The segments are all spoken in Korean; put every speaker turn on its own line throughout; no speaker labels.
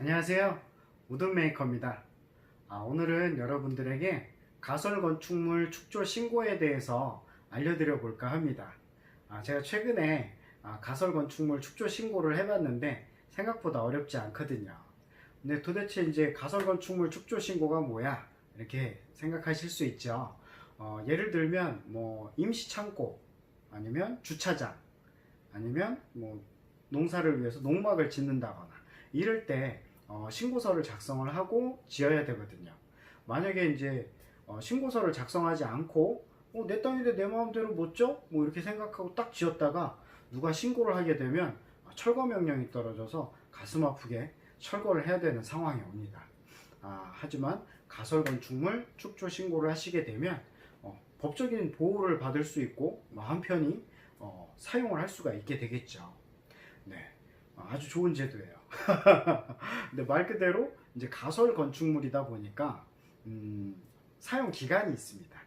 안녕하세요. 우드메이커입니다. 오늘은 여러분들에게 가설건축물 축조 신고에 대해서 알려드려 볼까 합니다. 제가 최근에 가설건축물 축조 신고를 해봤는데 생각보다 어렵지 않거든요. 근데 도대체 이제 가설건축물 축조 신고가 뭐야? 이렇게 생각하실 수 있죠. 예를 들면 뭐 임시창고, 아니면 주차장, 아니면 뭐 농사를 위해서 농막을 짓는다거나 이럴 때 신고서를 작성을 하고 지어야 되거든요. 만약에 이제 신고서를 작성하지 않고 내 땅인데 내 마음대로 못 져? 뭐 이렇게 생각하고 딱 지었다가 누가 신고를 하게 되면 철거 명령이 떨어져서 가슴 아프게 철거를 해야 되는 상황이 옵니다. 하지만 가설건축물 축조 신고를 하시게 되면 법적인 보호를 받을 수 있고 한편이 사용을 할 수가 있게 되겠죠. 네, 아주 좋은 제도예요. 근데 말 그대로 이제 가설 건축물이다 보니까 사용 기간이 있습니다.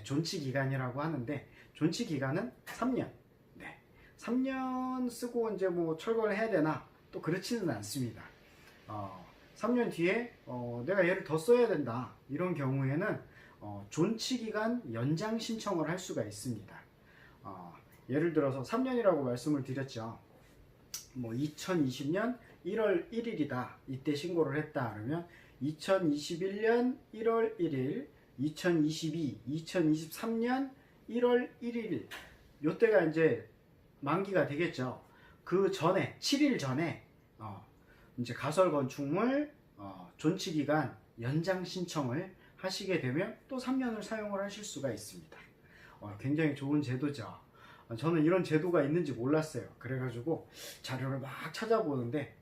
존치 기간이라고 하는데 존치 기간은 3년. 네, 3년 쓰고 이제 뭐 철거를 해야 되나? 또 그렇지는 않습니다. 3년 뒤에 내가 얘를 더 써야 된다. 이런 경우에는 존치 기간 연장 신청을 할 수가 있습니다. 예를 들어서 3년이라고 말씀을 드렸죠. 뭐 2020년 1월 1일이다. 이때 신고를 했다. 그러면 2021년 1월 1일, 2022, 2023년 1월 1일 요때가 이제 만기가 되겠죠. 그 전에 7일 전에 이제 가설 건축물 존치 기간 연장 신청을 하시게 되면 또 3년을 사용을 하실 수가 있습니다. 굉장히 좋은 제도죠. 저는 이런 제도가 있는지 몰랐어요. 그래가지고 자료를 막 찾아보는데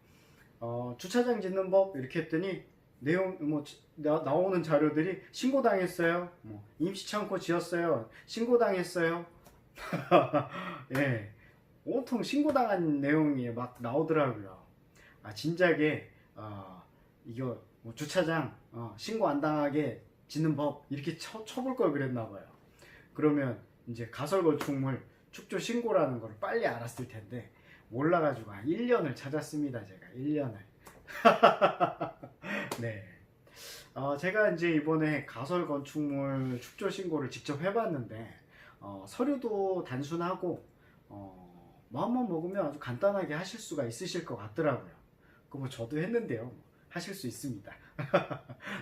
주차장 짓는 법 이렇게 했더니 내용 뭐 나오는 자료들이 신고당했어요. 뭐 임시창고 지었어요. 신고당했어요. 예, 온통 신고당한 내용이 막 나오더라고요. 진작에 이거 뭐 주차장 신고 안 당하게 짓는 법 이렇게 쳐볼 걸 그랬나봐요. 그러면 이제 가설건축물 축조 신고라는 걸 빨리 알았을 텐데 몰라가지고 1년을 찾았습니다. 제가 1년을. 네. 제가 이제 이번에 가설건축물 축조 신고를 직접 해봤는데 서류도 단순하고 마음만 먹으면 아주 간단하게 하실 수가 있으실 것 같더라고요. 뭐 저도 했는데요. 하실 수 있습니다.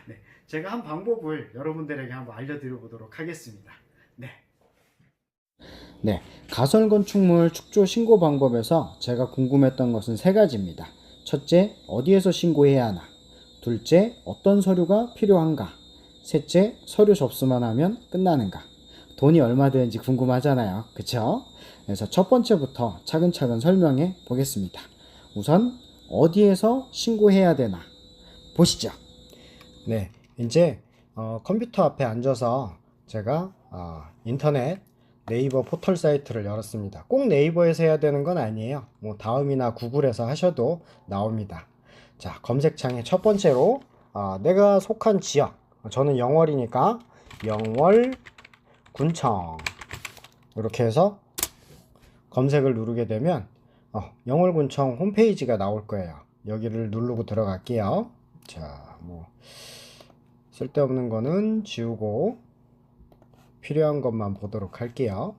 네, 제가 한 방법을 여러분들에게 한번 알려드려 보도록 하겠습니다. 네, 가설건축물 축조 신고 방법에서 제가 궁금했던 것은 세 가지입니다. 첫째, 어디에서 신고해야 하나? 둘째, 어떤 서류가 필요한가? 셋째, 서류 접수만 하면 끝나는가? 돈이 얼마 드는지 궁금하잖아요. 그쵸? 그래서 첫 번째부터 차근차근 설명해 보겠습니다. 우선 어디에서 신고해야 되나? 보시죠. 네, 이제 컴퓨터 앞에 앉아서 제가 인터넷 네이버 포털 사이트를 열었습니다. 꼭 네이버에서 해야 되는 건 아니에요. 뭐 다음이나 구글에서 하셔도 나옵니다. 자, 검색창에 첫 번째로 내가 속한 지역, 저는 영월이니까 영월군청 이렇게 해서 검색을 누르게 되면 영월군청 홈페이지가 나올 거예요. 여기를 누르고 들어갈게요. 자, 뭐 쓸데없는 거는 지우고 필요한 것만 보도록 할게요.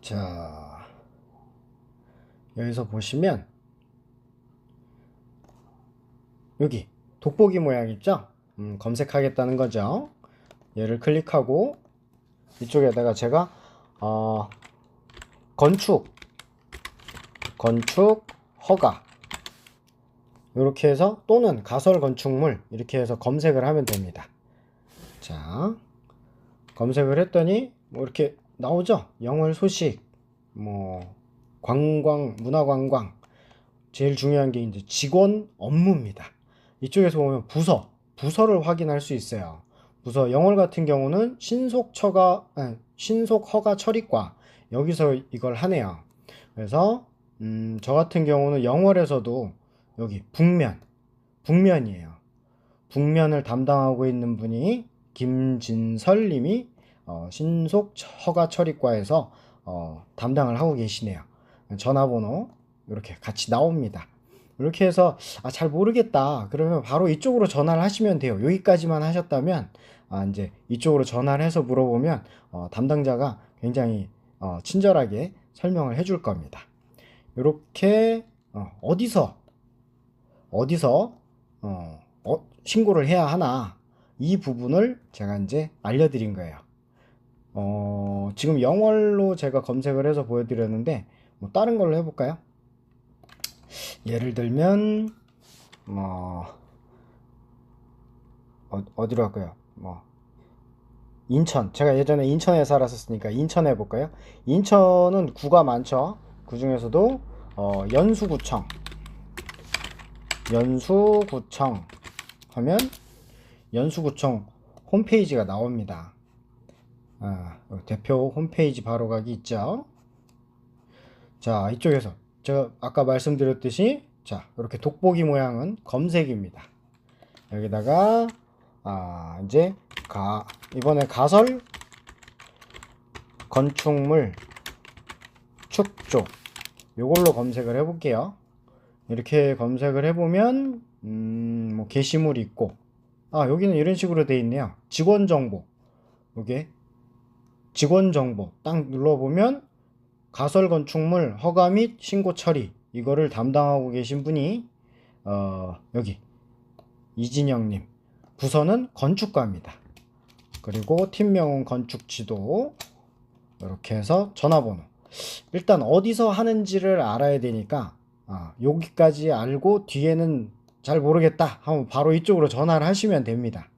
자, 여기서 보시면 여기 돋보기 모양 있죠? 검색하겠다는 거죠. 얘를 클릭하고 이쪽에다가 제가 건축 허가 이렇게 해서 또는 가설 건축물 이렇게 해서 검색을 하면 됩니다. 자, 검색을 했더니 뭐 이렇게 나오죠. 영월 소식, 뭐 관광, 문화관광. 제일 중요한 게 이제 직원 업무입니다. 이쪽에서 보면 부서를 확인할 수 있어요. 부서 영월 같은 경우는 신속 허가 처리과 여기서 이걸 하네요. 그래서 저 같은 경우는 영월에서도 여기 북면이에요. 북면을 담당하고 있는 분이 김진설 님이 신속 허가 처리과에서 담당을 하고 계시네요. 전화번호 이렇게 같이 나옵니다. 이렇게 해서 잘 모르겠다 그러면 바로 이쪽으로 전화를 하시면 돼요. 여기까지만 하셨다면 이제 이쪽으로 전화를 해서 물어보면 담당자가 굉장히 친절하게 설명을 해줄 겁니다. 이렇게 어디서 신고를 해야 하나 이 부분을 제가 이제 알려드린 거예요. 지금 영월로 제가 검색을 해서 보여드렸는데 뭐 다른 걸로 해볼까요? 예를 들면 어디로 할까요? 인천, 제가 예전에 인천에 살았었으니까 인천 해볼까요? 인천은 구가 많죠. 그 중에서도 연수구청 하면 연수구청 홈페이지가 나옵니다. 대표 홈페이지 바로 가기 있죠. 자, 이쪽에서 제가 아까 말씀드렸듯이 이렇게 돋보기 모양은 검색입니다. 여기다가 이제 이번에 가설 건축물 축조 요걸로 검색을 해볼게요. 이렇게 검색을 해보면 뭐 게시물이 있고 여기는 이런 식으로 돼 있네요. 직원 정보, 요게 직원 정보 딱 눌러보면 가설 건축물 허가 및 신고 처리 이거를 담당하고 계신 분이 여기 이진영님, 부서는 건축가입니다. 그리고 팀명은 건축지도, 이렇게 해서 전화번호. 일단 어디서 하는지를 알아야 되니까 여기까지 알고 뒤에는 잘 모르겠다 하면 바로 이쪽으로 전화를 하시면 됩니다.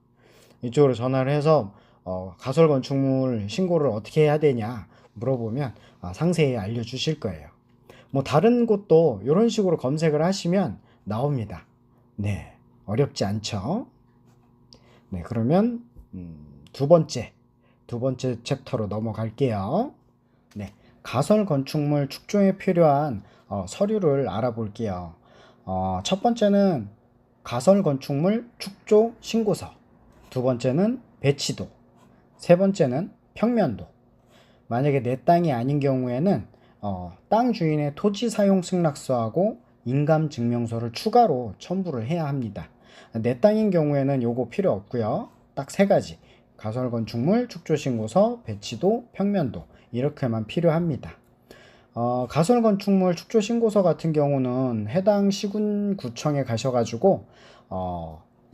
이쪽으로 전화를 해서 가설 건축물 신고를 어떻게 해야 되냐 물어보면 상세히 알려주실 거예요. 뭐 다른 곳도 이런 식으로 검색을 하시면 나옵니다. 네, 어렵지 않죠? 네, 그러면 두 번째 챕터로 넘어갈게요. 네, 가설 건축물 축조에 필요한 서류를 알아볼게요. 첫 번째는 가설 건축물 축조 신고서, 두 번째는 배치도, 세 번째는 평면도. 만약에 내 땅이 아닌 경우에는 땅 주인의 토지 사용 승낙서하고 인감증명서를 추가로 첨부를 해야 합니다. 내 땅인 경우에는 요거 필요 없고요. 딱 세 가지, 가설 건축물 축조 신고서, 배치도, 평면도 이렇게만 필요합니다. 가설 건축물 축조 신고서 같은 경우는 해당 시군구청에 가셔가지고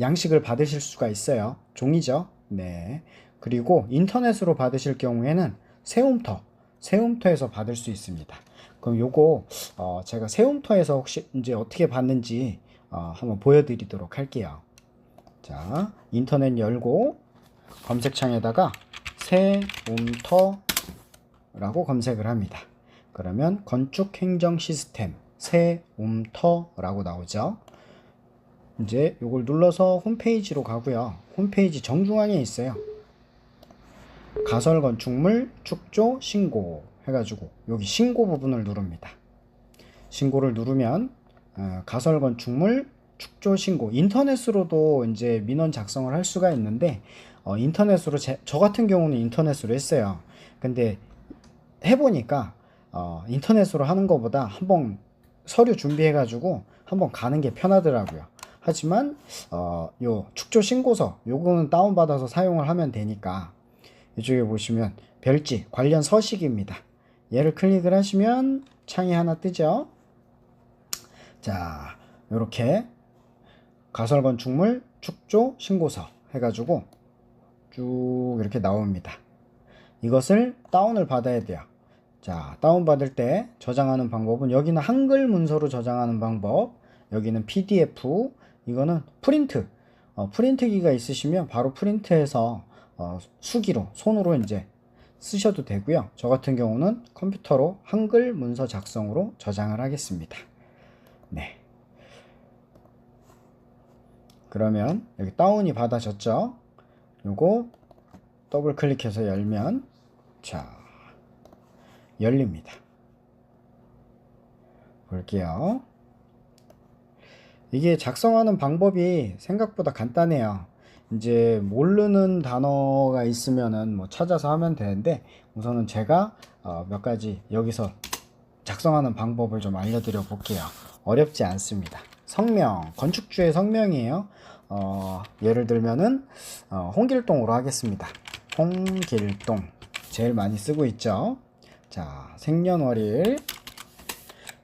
양식을 받으실 수가 있어요. 종이죠. 네. 그리고 인터넷으로 받으실 경우에는 세움터에서 받을 수 있습니다. 그럼 요거 제가 세움터에서 혹시 이제 어떻게 받는지 한번 보여드리도록 할게요. 자, 인터넷 열고 검색창에다가 세움터라고 검색을 합니다. 그러면 건축행정 시스템 세움터라고 나오죠. 이제 요걸 눌러서 홈페이지로 가고요. 홈페이지 정중앙에 있어요. 가설 건축물 축조 신고 해가지고 여기 신고 부분을 누릅니다. 신고를 누르면 가설 건축물 축조 신고, 인터넷으로도 이제 민원 작성을 할 수가 있는데 인터넷으로 저 같은 경우는 인터넷으로 했어요. 근데 해보니까 인터넷으로 하는 것보다 한번 서류 준비해가지고 한번 가는 게 편하더라고요. 하지만 요 축조 신고서 요거는 다운받아서 사용을 하면 되니까 이쪽에 보시면 별지 관련 서식입니다. 얘를 클릭을 하시면 창이 하나 뜨죠. 자, 요렇게 가설 건축물 축조 신고서 해가지고 쭉 이렇게 나옵니다. 이것을 다운을 받아야 돼요. 자, 다운받을 때 저장하는 방법은 여기는 한글 문서로 저장하는 방법, 여기는 PDF, 이거는 프린트. 프린트기가 있으시면 바로 프린트해서 수기로 손으로 이제 쓰셔도 되고요. 저 같은 경우는 컴퓨터로 한글 문서 작성으로 저장을 하겠습니다. 네. 그러면 여기 다운이 받아졌죠. 요거 더블 클릭해서 열면 자, 열립니다. 볼게요. 이게 작성하는 방법이 생각보다 간단해요. 이제 모르는 단어가 있으면은 뭐 찾아서 하면 되는데 우선은 제가 몇 가지 여기서 작성하는 방법을 좀 알려드려 볼게요. 어렵지 않습니다. 성명, 건축주의 성명이에요. 예를 들면은 홍길동으로 하겠습니다. 홍길동 제일 많이 쓰고 있죠. 자, 생년월일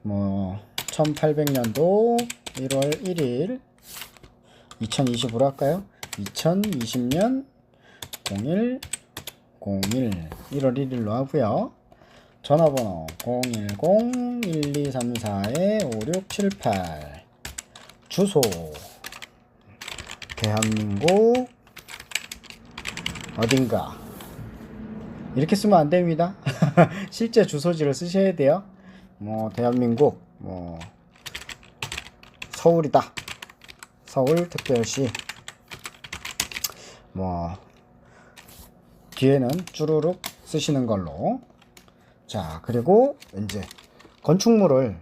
1800년도 1월 1일 2020으로 할까요? 2020년 01 01 1월 1일로 하고요. 전화번호 010-1234-5678 주소 대한민국 어딘가 이렇게 쓰면 안됩니다. 실제 주소지를 쓰셔야 돼요. 대한민국 서울이다. 서울특별시 뒤에는 쭈루룩 쓰시는 걸로. 자, 그리고 이제 건축물을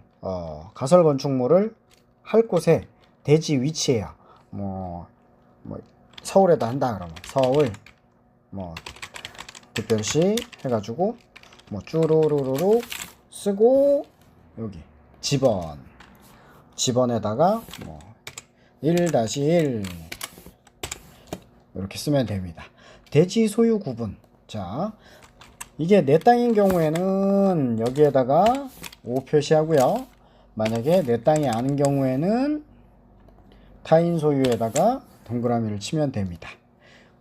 가설 건축물을 할 곳에 대지 위치예요. 서울에다 한다 그러면 서울 특별시 해가지고 쭈루루루룩 쓰고 여기 지번에다가 1-1 이렇게 쓰면 됩니다. 대지 소유 구분. 자, 이게 내 땅인 경우에는 여기에다가 O 표시하고요. 만약에 내 땅이 아닌 경우에는 타인 소유에다가 동그라미를 치면 됩니다.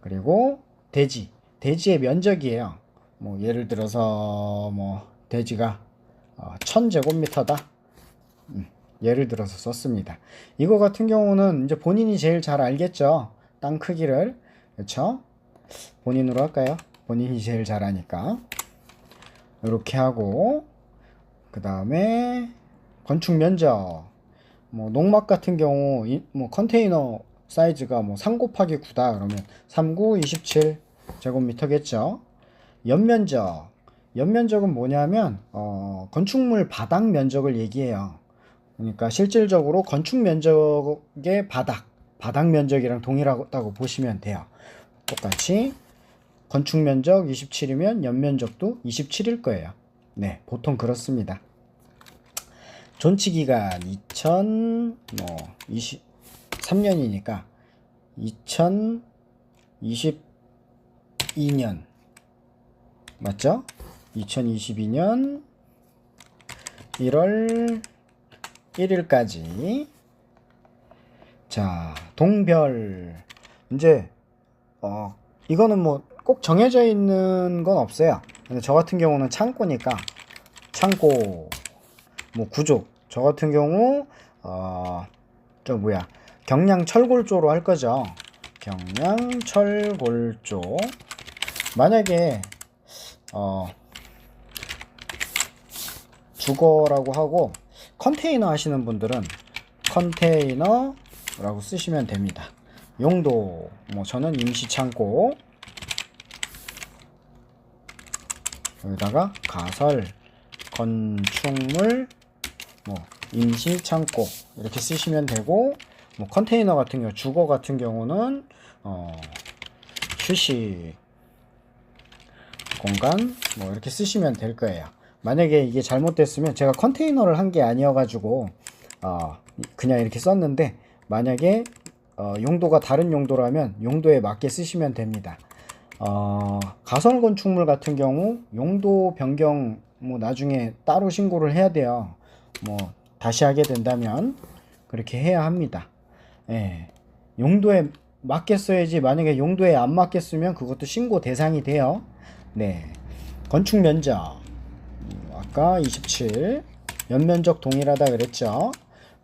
그리고 대지의 면적이에요. 예를 들어서 대지가 1000제곱미터다. 예를 들어서 썼습니다. 이거 같은 경우는 이제 본인이 제일 잘 알겠죠. 땅 크기를. 그렇죠? 본인으로 할까요? 본인이 제일 잘 아니까. 이렇게 하고 그 다음에 건축 면적. 농막 같은 경우 컨테이너 사이즈가 3 곱하기 9다 그러면 39, 27 제곱미터겠죠. 연면적은 뭐냐면 건축물 바닥 면적을 얘기해요. 그러니까 실질적으로 건축 면적의 바닥 면적이랑 동일하다고 보시면 돼요. 똑같이 건축 면적 27이면 연면적도 27일 거예요. 네, 보통 그렇습니다. 존치 기간 2023년이니까 2022년 맞죠? 2022년 1월 1일까지. 자, 동별. 이제 이거는 꼭 정해져 있는 건 없어요. 근데 저 같은 경우는 창고니까 창고 구조. 저 같은 경우 경량 철골조로 할 거죠. 경량 철골조. 만약에 주거라고 하고 컨테이너 하시는 분들은 컨테이너라고 쓰시면 됩니다. 용도 저는 임시창고, 여기다가 가설 건축물 임시창고 이렇게 쓰시면 되고, 컨테이너 같은 경우, 주거 같은 경우는 휴식 공간 이렇게 쓰시면 될 거예요. 만약에 이게 잘못됐으면, 제가 컨테이너를 한 게 아니어가지고 그냥 이렇게 썼는데, 만약에 용도가 다른 용도라면 용도에 맞게 쓰시면 됩니다. 가설 건축물 같은 경우 용도 변경 나중에 따로 신고를 해야 돼요. 다시 하게 된다면 그렇게 해야 합니다. 예, 용도에 맞게 써야지. 만약에 용도에 안 맞게 쓰면 그것도 신고 대상이 돼요. 네, 건축 면적 아까 27, 연면적 동일하다 그랬죠.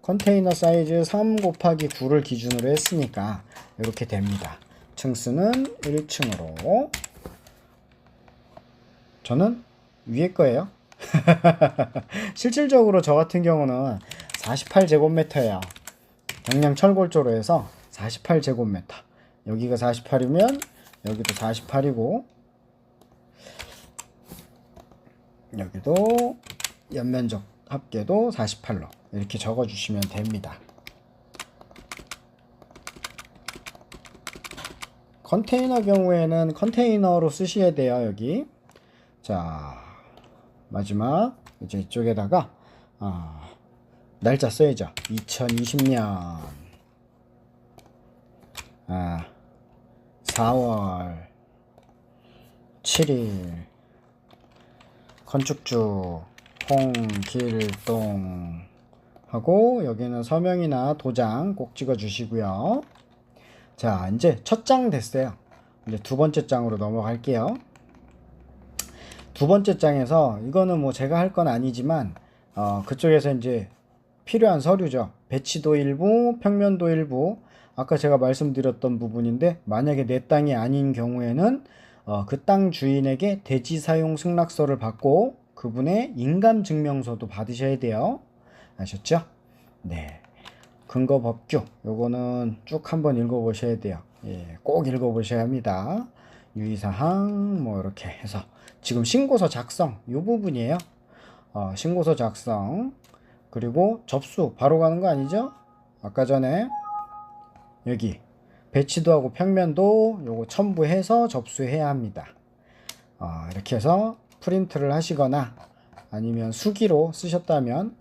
컨테이너 사이즈 3 곱하기 9를 기준으로 했으니까 이렇게 됩니다. 층수는 1층으로. 저는 위에 거예요. 실질적으로 저 같은 경우는 48제곱미터예요. 경량 철골조로 해서 48제곱미터. 여기가 48이면 여기도 48이고, 여기도 연면적 합계도 48로 이렇게 적어주시면 됩니다. 컨테이너 경우에는 컨테이너로 쓰셔야 돼요. 여기. 자, 마지막 이제 이쪽에다가 날짜 써야죠. 2020년 4월 7일 건축주 홍길동 하고 여기는 서명이나 도장 꼭 찍어 주시고요. 자, 이제 첫 장 됐어요. 이제 두 번째 장으로 넘어갈게요. 두 번째 장에서 이거는 뭐 제가 할 건 아니지만 그쪽에서 이제 필요한 서류죠. 배치도 일부, 평면도 일부. 아까 제가 말씀드렸던 부분인데 만약에 내 땅이 아닌 경우에는 그 땅 주인에게 대지 사용 승낙서를 받고 그분의 인감증명서도 받으셔야 돼요. 아셨죠? 네. 근거 법규 요거는 쭉 한번 읽어보셔야 돼요. 예, 꼭 읽어보셔야 합니다. 유의사항 뭐 이렇게 해서 지금 신고서 작성 요 부분이에요. 신고서 작성 그리고 접수 바로 가는 거 아니죠? 아까 전에 여기 배치도하고 평면도 요거 첨부해서 접수해야 합니다. 이렇게 해서 프린트를 하시거나 아니면 수기로 쓰셨다면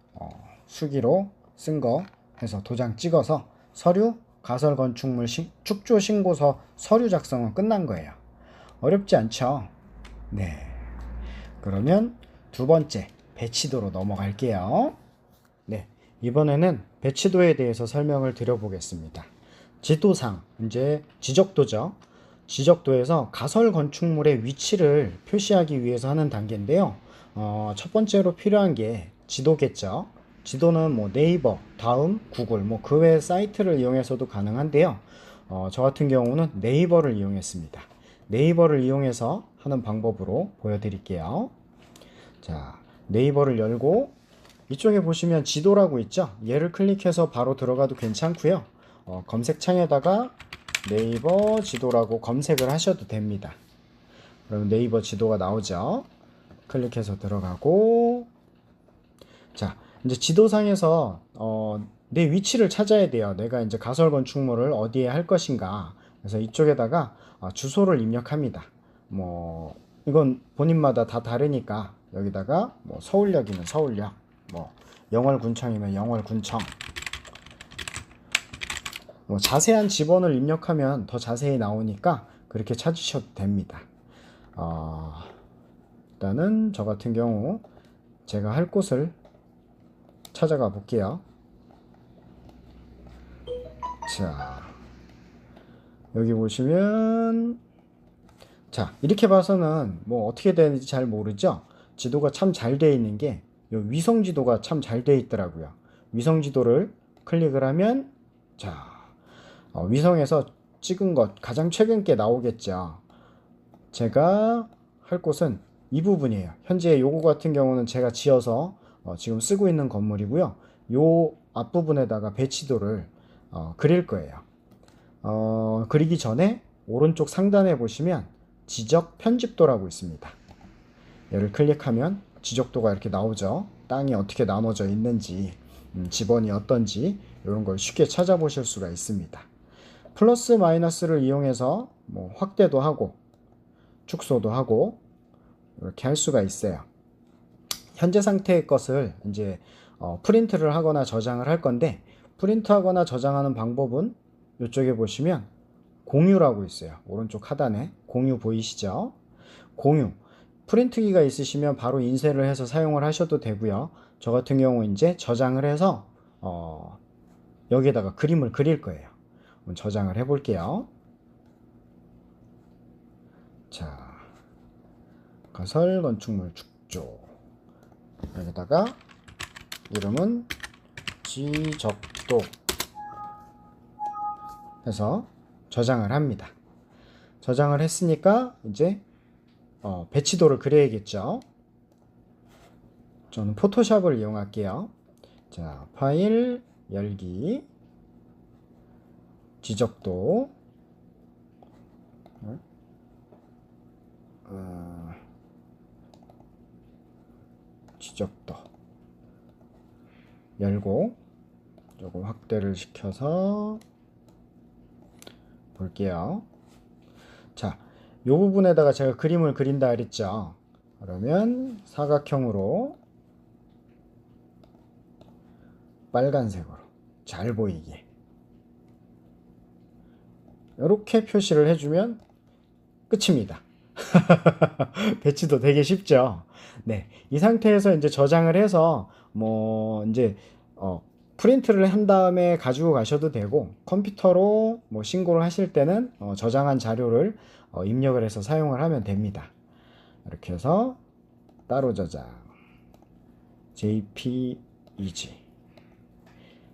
수기로 쓴 거 해서 도장 찍어서 서류 가설 건축물 축조 신고서 서류 작성은 끝난 거예요. 어렵지 않죠? 네. 그러면 두 번째 배치도로 넘어갈게요. 네. 이번에는 배치도에 대해서 설명을 드려보겠습니다. 지도상 이제 지적도죠. 지적도에서 가설 건축물의 위치를 표시하기 위해서 하는 단계인데요. 첫 번째로 필요한 게 지도겠죠. 지도는 뭐 네이버, 다음, 구글 뭐 그 외 사이트를 이용해서도 가능한데요. 저 같은 경우는 네이버를 이용했습니다. 네이버를 이용해서 하는 방법으로 보여드릴게요. 자, 네이버를 열고 이쪽에 보시면 지도라고 있죠. 얘를 클릭해서 바로 들어가도 괜찮고요. 검색창에다가 네이버 지도라고 검색을 하셔도 됩니다. 그럼 네이버 지도가 나오죠. 클릭해서 들어가고 자, 이제 지도상에서 내 위치를 찾아야 돼요. 내가 이제 가설 건축물을 어디에 할 것인가. 그래서 이쪽에다가 주소를 입력합니다. 뭐 이건 본인마다 다 다르니까 여기다가 뭐 서울역이면 서울역, 뭐 영월군청이면 영월군청. 뭐 자세한 지번을 입력하면 더 자세히 나오니까 그렇게 찾으셔도 됩니다. 일단은 저 같은 경우 제가 할 곳을 찾아가 볼게요. 자, 여기 보시면 자, 이렇게 봐서는 뭐 어떻게 되는지 잘 모르죠. 지도가 참 잘 되어 있는 게 위성 지도가 참 잘 되어 있더라고요. 위성 지도를 클릭을 하면 자, 위성에서 찍은 것 가장 최근 게 나오겠죠. 제가 할 곳은 이 부분이에요. 현재 요거 같은 경우는 제가 지어서 지금 쓰고 있는 건물이고요. 요 앞부분에다가 배치도를 그릴 거예요. 그리기 전에 오른쪽 상단에 보시면 지적 편집도라고 있습니다. 얘를 클릭하면 지적도가 이렇게 나오죠. 땅이 어떻게 나눠져 있는지, 지번이 어떤지 이런 걸 쉽게 찾아보실 수가 있습니다. 플러스 마이너스를 이용해서 뭐 확대도 하고 축소도 하고 이렇게 할 수가 있어요. 현재 상태의 것을 이제 프린트를 하거나 저장을 할 건데 프린트하거나 저장하는 방법은 이쪽에 보시면 공유라고 있어요. 오른쪽 하단에 공유 보이시죠? 공유. 프린트기가 있으시면 바로 인쇄를 해서 사용을 하셔도 되고요. 저 같은 경우 이제 저장을 해서 여기에다가 그림을 그릴 거예요. 저장을 해 볼게요. 자, 가설 건축물 축조. 여기다가 이름은 지적도 해서 저장을 합니다. 저장을 했으니까 이제 배치도를 그려야겠죠. 저는 포토샵을 이용할게요. 자, 파일 열기 지적도 지적도 열고 조금 확대를 시켜서 볼게요. 자, 이 부분에다가 제가 그림을 그린다 그랬죠. 그러면 사각형으로 빨간색으로 잘 보이게 이렇게 표시를 해주면 끝입니다. 배치도 되게 쉽죠. 네, 이 상태에서 이제 저장을 해서 이제 프린트를 한 다음에 가지고 가셔도 되고, 컴퓨터로 신고를 하실 때는 저장한 자료를 입력을 해서 사용을 하면 됩니다. 이렇게 해서 따로 저장 JPEG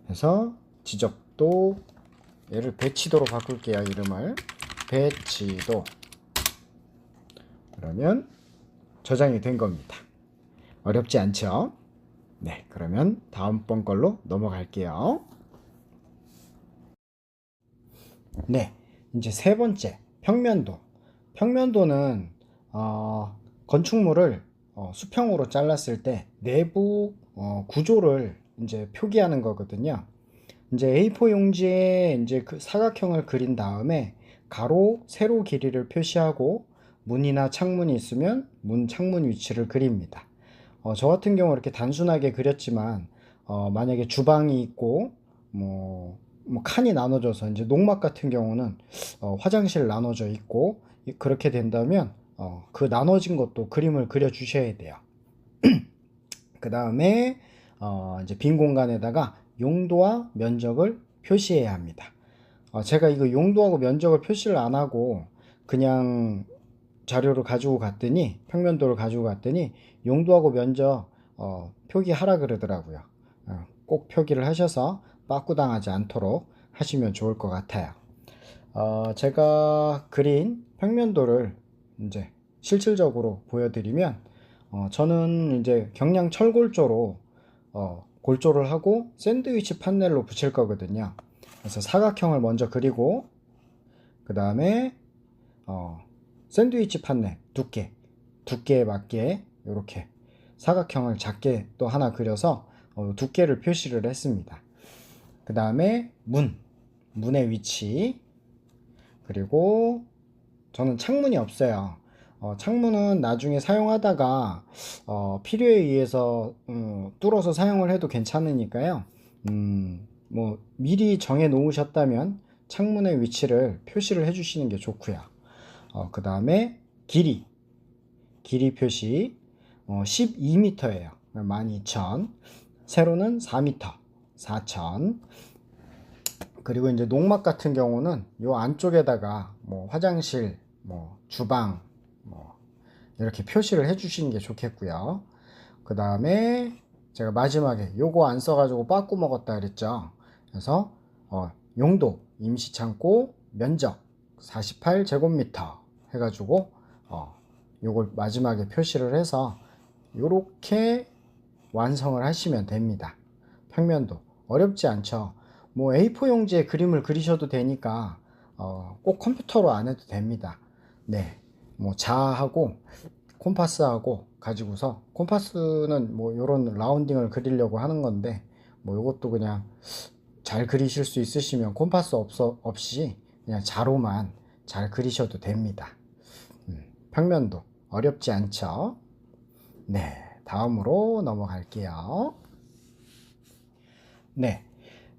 해서 지적도 얘를 배치도로 바꿀게요. 이름을 배치도. 그러면 저장이 된 겁니다. 어렵지 않죠? 네, 그러면 다음번 걸로 넘어갈게요. 네, 이제 세 번째, 평면도. 평면도는 건축물을 수평으로 잘랐을 때 내부 구조를 이제 표기하는 거거든요. 이제 A4 용지에 이제 그 사각형을 그린 다음에 가로, 세로 길이를 표시하고 문이나 창문이 있으면 문, 창문 위치를 그립니다. 저 같은 경우 이렇게 단순하게 그렸지만 만약에 주방이 있고 칸이 나눠져서 이제 농막 같은 경우는 화장실 나눠져 있고 그렇게 된다면 그 나눠진 것도 그림을 그려 주셔야 돼요. 그 다음에 이제 빈 공간에다가 용도와 면적을 표시해야 합니다. 제가 이거 용도하고 면적을 표시를 안 하고 그냥 자료를 가지고 갔더니, 평면도를 가지고 갔더니 용도하고 면적 표기하라 그러더라고요. 꼭 표기를 하셔서 빠꾸당하지 않도록 하시면 좋을 것 같아요. 제가 그린 평면도를 이제 실질적으로 보여드리면, 저는 이제 경량 철골조로 골조를 하고 샌드위치 판넬로 붙일 거거든요. 그래서 사각형을 먼저 그리고 그 다음에 샌드위치 판넬 두께에 맞게 이렇게 사각형을 작게 또 하나 그려서 두께를 표시를 했습니다. 그 다음에 문의 위치, 그리고 저는 창문이 없어요. 창문은 나중에 사용하다가 필요에 의해서 뚫어서 사용을 해도 괜찮으니까요. 미리 정해 놓으셨다면 창문의 위치를 표시를 해 주시는 게 좋고요. 그 다음에 길이 표시 12m예요. 12,000. 세로는 4m, 4,000. 그리고 이제 농막 같은 경우는 요 안쪽에다가 화장실, 주방, 이렇게 표시를 해 주시는 게 좋겠고요. 그 다음에 제가 마지막에 요거 안 써가지고 빠꾸 먹었다 그랬죠. 그래서 용도 임시창고 면적 48제곱미터 해가지고 요걸 마지막에 표시를 해서 요렇게 완성을 하시면 됩니다. 평면도 어렵지 않죠. A4 용지에 그림을 그리셔도 되니까 꼭 컴퓨터로 안 해도 됩니다. 네, 자하고 콤파스하고 가지고서, 콤파스는 요런 라운딩을 그리려고 하는 건데 요것도 그냥 잘 그리실 수 있으시면 콤파스 없이 그냥 자로만 잘 그리셔도 됩니다. 평면도 어렵지 않죠? 네, 다음으로 넘어갈게요. 네,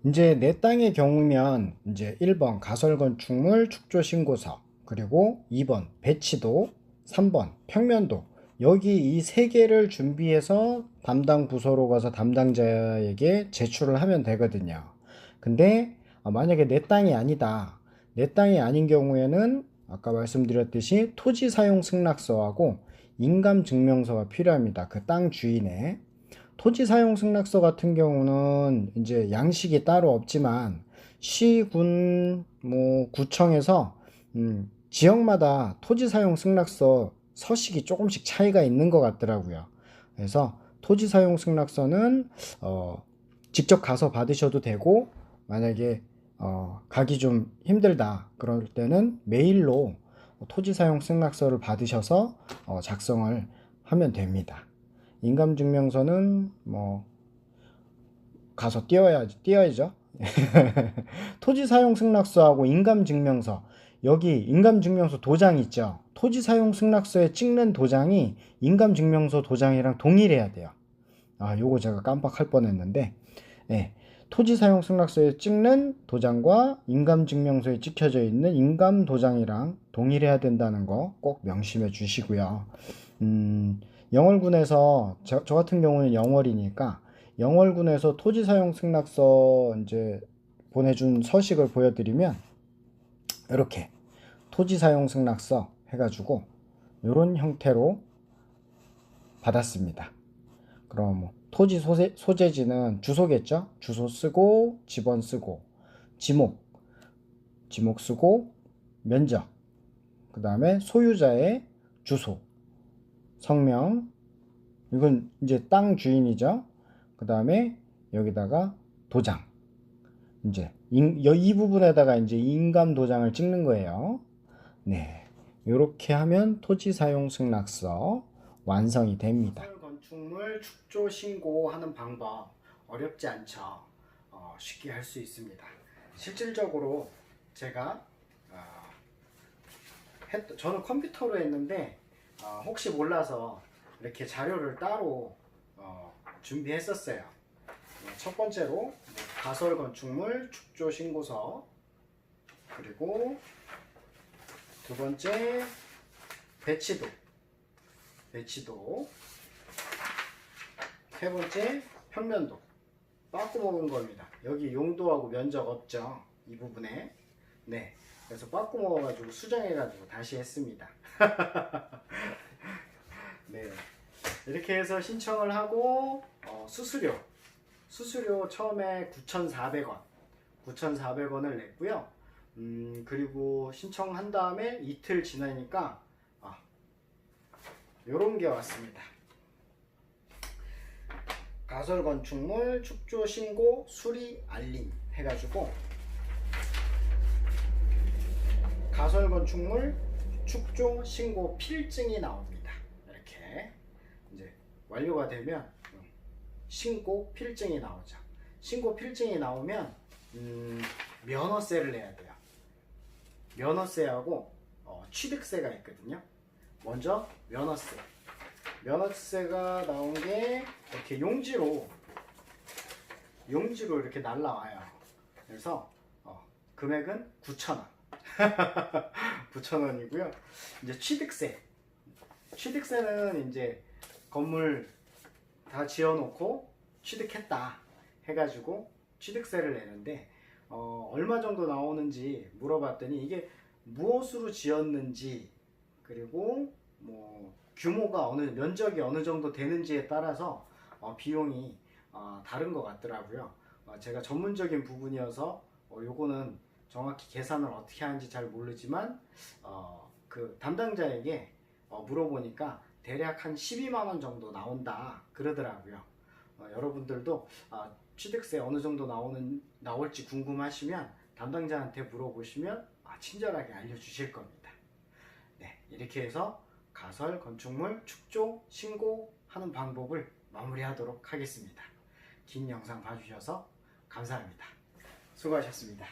이제 내 땅의 경우면 이제 1번 가설건축물 축조신고서, 그리고 2번 배치도, 3번 평면도, 여기 이 세 개를 준비해서 담당 부서로 가서 담당자에게 제출을 하면 되거든요. 근데 만약에 내 땅이 아니다, 내 땅이 아닌 경우에는 아까 말씀드렸듯이 토지 사용 승낙서하고 인감 증명서가 필요합니다. 그 땅 주인의. 토지 사용 승낙서 같은 경우는 이제 양식이 따로 없지만 시, 군, 구청에서 지역마다 토지 사용 승낙서 서식이 조금씩 차이가 있는 것 같더라고요. 그래서 토지 사용 승낙서는 직접 가서 받으셔도 되고, 만약에 가기 좀 힘들다 그럴 때는 메일로 토지 사용 승낙서를 받으셔서 작성을 하면 됩니다. 인감증명서는 가서 띄어야죠. 토지 사용 승낙서하고 인감증명서, 여기 인감증명서 도장 있죠. 토지 사용 승낙서에 찍는 도장이 인감증명서 도장이랑 동일해야 돼요. 요거 제가 깜빡할 뻔했는데, 네, 토지 사용 승낙서에 찍는 도장과 인감증명서에 찍혀져 있는 인감도장이랑 동일해야 된다는 거 꼭 명심해 주시고요. 영월군에서 저 같은 경우는 영월이니까 영월군에서 토지 사용 승낙서 이제 보내준 서식을 보여드리면 이렇게 토지 사용 승낙서 해가지고 이런 형태로 받았습니다. 그럼 뭐 토지 소재지는 주소겠죠? 주소 쓰고 지번 쓰고 지목 쓰고 면적, 그 다음에 소유자의 주소, 성명, 이건 이제 땅 주인이죠. 그 다음에 여기다가 도장, 이제 이 부분에다가 이제 인감 도장을 찍는 거예요. 네, 이렇게 하면 토지 사용 승낙서 완성이 됩니다. 건축물 축조 신고하는 방법 어렵지 않죠. 쉽게 할 수 있습니다. 실질적으로 제가 저는 컴퓨터로 했는데 혹시 몰라서 이렇게 자료를 따로 준비했었어요. 첫 번째로 가설 건축물 축조 신고서, 그리고 두 번째 배치도, 세 번째 평면도, 빠꾸 먹은 겁니다. 여기 용도하고 면적 없죠, 이 부분에. 네, 그래서 빠꾸 먹어가지고 수정해가지고 다시 했습니다. 네, 이렇게 해서 신청을 하고 수수료 처음에 9,400원을 냈고요. 그리고 신청한 다음에 이틀 지나니까 요런 게 왔습니다. 가설 건축물 축조 신고 수리 알림 해가지고 가설 건축물 축조 신고 필증이 나옵니다. 이렇게 이제 완료가 되면 신고 필증이 나오죠. 신고 필증이 나오면 면허세를 내야 돼요. 면허세하고 취득세가 있거든요. 먼저 면허세가 나온 게 이렇게 용지로 이렇게 날라와요. 그래서 금액은 9,000원. 9,000원이고요. 이제 취득세는 이제 건물 다 지어놓고 취득했다 해가지고 취득세를 내는데 얼마 정도 나오는지 물어봤더니 이게 무엇으로 지었는지, 그리고 뭐 규모가 면적이 어느 정도 되는지에 따라서 비용이 다른 것 같더라고요. 제가 전문적인 부분이어서 요거는 정확히 계산을 어떻게 하는지 잘 모르지만 그 담당자에게 물어보니까 대략 한 12만원 정도 나온다 그러더라고요. 여러분들도 취득세 어느 정도 나올지 궁금하시면 담당자한테 물어보시면 친절하게 알려주실 겁니다. 네, 이렇게 해서 가설 건축물 축조 신고하는 방법을 마무리하도록 하겠습니다. 긴 영상 봐주셔서 감사합니다. 수고하셨습니다.